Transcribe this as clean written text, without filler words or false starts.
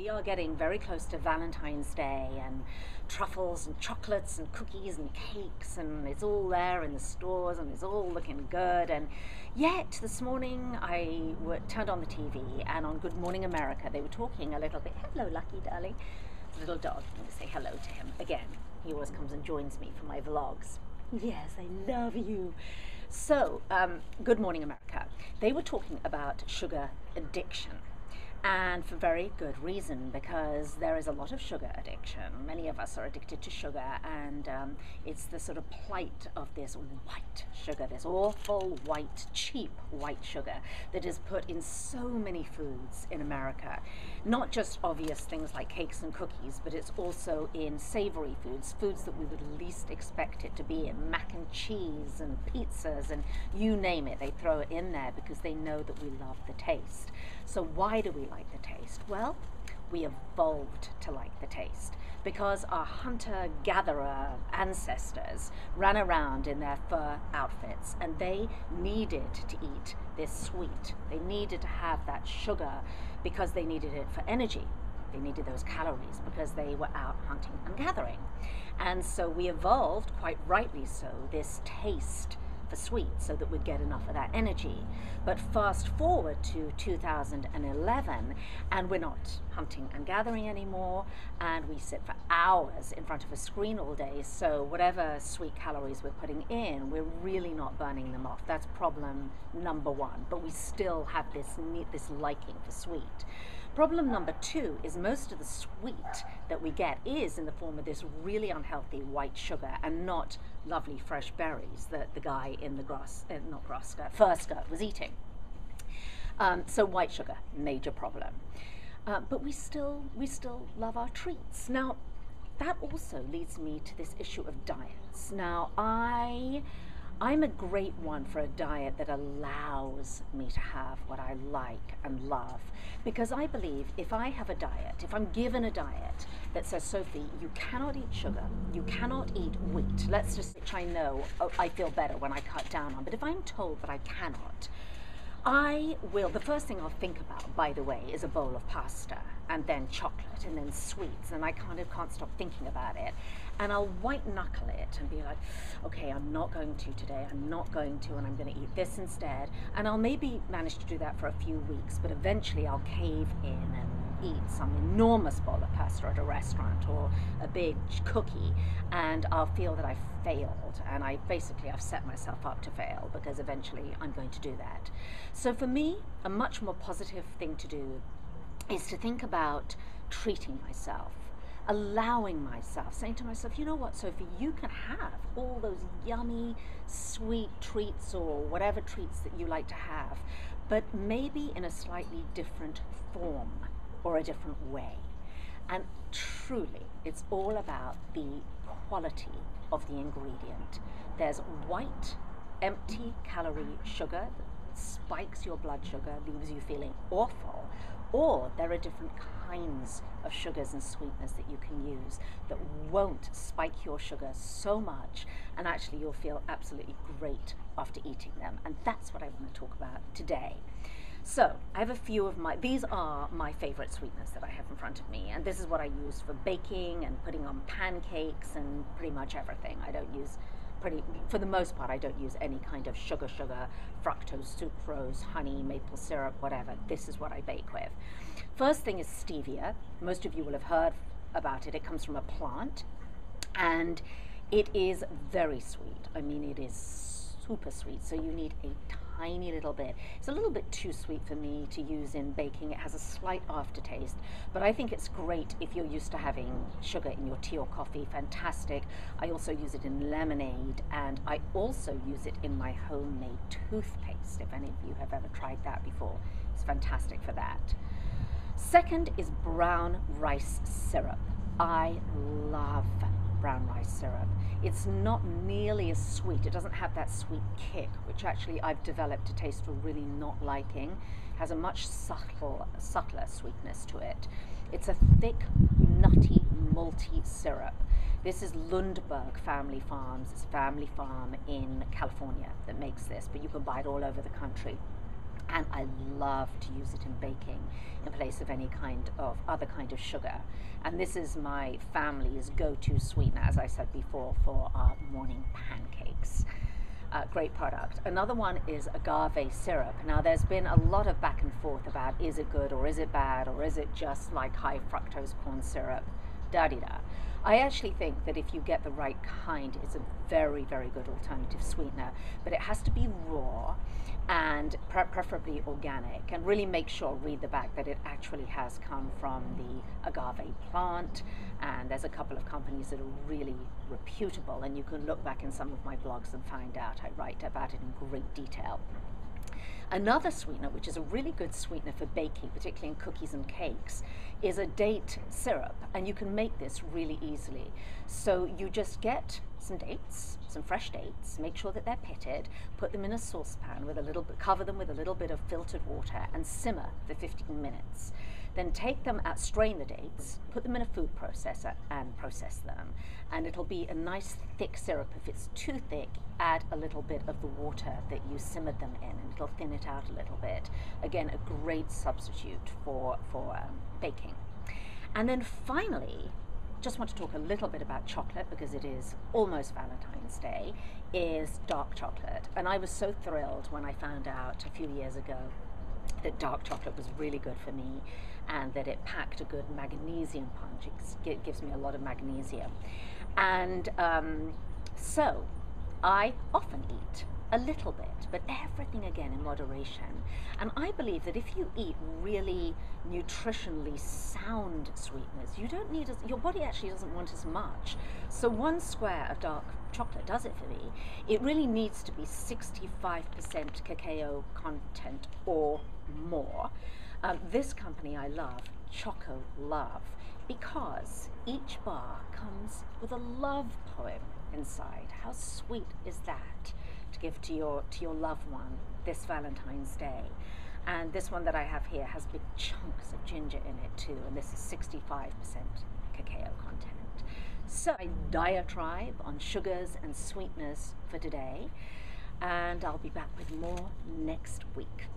we are getting very close to Valentine's Day, and truffles and chocolates and cookies and cakes, and it's all there in the stores and it's all looking good. And yet this morning I turned on the TV, and on Good Morning America they were talking a little bit. Hello, Lucky darling. Little dog. I'm going to say hello to him again. He always comes and joins me for my vlogs. Yes, I love you. So, Good Morning America. They were talking about sugar addiction. And for very good reason, because there is a lot of sugar addiction. Many of us are addicted to sugar, and it's the sort of plight of this white sugar, this awful white, cheap white sugar that is put in so many foods in America. Not just obvious things like cakes and cookies, but it's also in savory foods, foods that we would least expect it to be in, mac and cheese and pizzas and you name it. They throw it in there because they know that we love the taste. So why do we like the taste? Well, we evolved to like the taste because our hunter-gatherer ancestors ran around in their fur outfits, and they needed to eat this sweet. They needed to have that sugar because they needed it for energy. They needed those calories because they were out hunting and gathering. And so we evolved, quite rightly so, this taste for sweet so that we'd get enough of that energy. But fast forward to 2011, and we're not hunting and gathering anymore, and we sit for hours in front of a screen all day, so whatever sweet calories we're putting in, we're really not burning them off. That's problem number one, but we still have this liking for sweet. Problem number two is most of the sweet that we get is in the form of this really unhealthy white sugar, and not lovely fresh berries that the guy in the fur skirt was eating. So white sugar, major problem. But we still love our treats. Now, that also leads me to this issue of diets. Now, I'm a great one for a diet that allows me to have what I like and love, because I believe if I have a diet, if I'm given a diet that says, Sophie, you cannot eat sugar, you cannot eat wheat, let's just, which I know I feel better when I cut down on, but if I'm told that I cannot, the first thing I'll think about, by the way, is a bowl of pasta, and then chocolate, and then sweets, and I kind of can't stop thinking about it. And I'll white knuckle it and be like, okay, I'm not going to today, I'm not going to, and I'm going to eat this instead. And I'll maybe manage to do that for a few weeks, but eventually I'll cave in and eat some enormous bowl of pasta at a restaurant or a big cookie, and I'll feel that I've failed, and I've set myself up to fail, because eventually I'm going to do that. So for me, a much more positive thing to do is to think about treating myself, allowing myself, saying to myself, you know what, Sophie, you can have all those yummy, sweet treats or whatever treats that you like to have, but maybe in a slightly different form or a different way. And truly, it's all about the quality of the ingredient. There's white, empty calorie sugar that spikes your blood sugar, leaves you feeling awful, or there are different kinds of sugars and sweeteners that you can use that won't spike your sugar so much, and actually you'll feel absolutely great after eating them. And that's what I want to talk about today. So I have a few of these are my favorite sweeteners that I have in front of me, and this is what I use for baking and putting on pancakes and pretty much everything. For the most part, I don't use any kind of sugar, fructose, sucrose, honey, maple syrup, whatever. This is what I bake with. First thing is stevia. Most of you will have heard about it. It comes from a plant, and it is very sweet. I mean, it is super sweet, so you need a tiny little bit. It's a little bit too sweet for me to use in baking. It has a slight aftertaste, but I think it's great if you're used to having sugar in your tea or coffee. Fantastic. I also use it in lemonade, and I also use it in my homemade toothpaste, if any of you have ever tried that before. It's fantastic for that. Second is brown rice syrup. I love brown rice syrup. It's not nearly as sweet. It doesn't have that sweet kick, which actually I've developed a taste for really not liking. It has a much subtler sweetness to it. It's a thick, nutty, malty syrup. This is Lundberg Family Farms. It's a family farm in California that makes this, but you can buy it all over the country. And I love to use it in baking in place of any kind of other kind of sugar. And this is my family's go-to sweetener, as I said before, for our morning pancakes. Great product. Another one is agave syrup. Now there's been a lot of back and forth about is it good or is it bad or is it just like high fructose corn syrup, da-di-da. I actually think that if you get the right kind, it's a very, very good alternative sweetener, but it has to be raw and preferably organic, and really make sure, read the back, that it actually has come from the agave plant. And there's a couple of companies that are really reputable, and you can look back in some of my blogs and find out. I write about it in great detail. Another sweetener, which is a really good sweetener for baking, particularly in cookies and cakes, is a date syrup, and you can make this really easily. So you just get some dates, some fresh dates, make sure that they're pitted, put them in a saucepan with a little bit, cover them with a little bit of filtered water and simmer for 15 minutes. Then take them out, strain the dates, put them in a food processor and process them. And it'll be a nice thick syrup. If it's too thick, add a little bit of the water that you simmered them in, and it'll thin it out a little bit. Again, a great substitute for baking. And then finally, just want to talk a little bit about chocolate, because it is almost Valentine's Day, is dark chocolate. And I was so thrilled when I found out a few years ago that dark chocolate was really good for me, and that it packed a good magnesium punch. It gives me a lot of magnesium. And so I often eat a little bit, but everything again in moderation. And I believe that if you eat really nutritionally sound sweeteners, you don't need your body actually doesn't want as much. So 1 square of dark chocolate does it for me. It really needs to be 65% cacao content or more. This company I love, Choco Love, because each bar comes with a love poem inside. How sweet is that to give to your loved one this Valentine's Day? And this one that I have here has big chunks of ginger in it too, and this is 65% cacao content. So a diatribe on sugars and sweeteners for today, and I'll be back with more next week.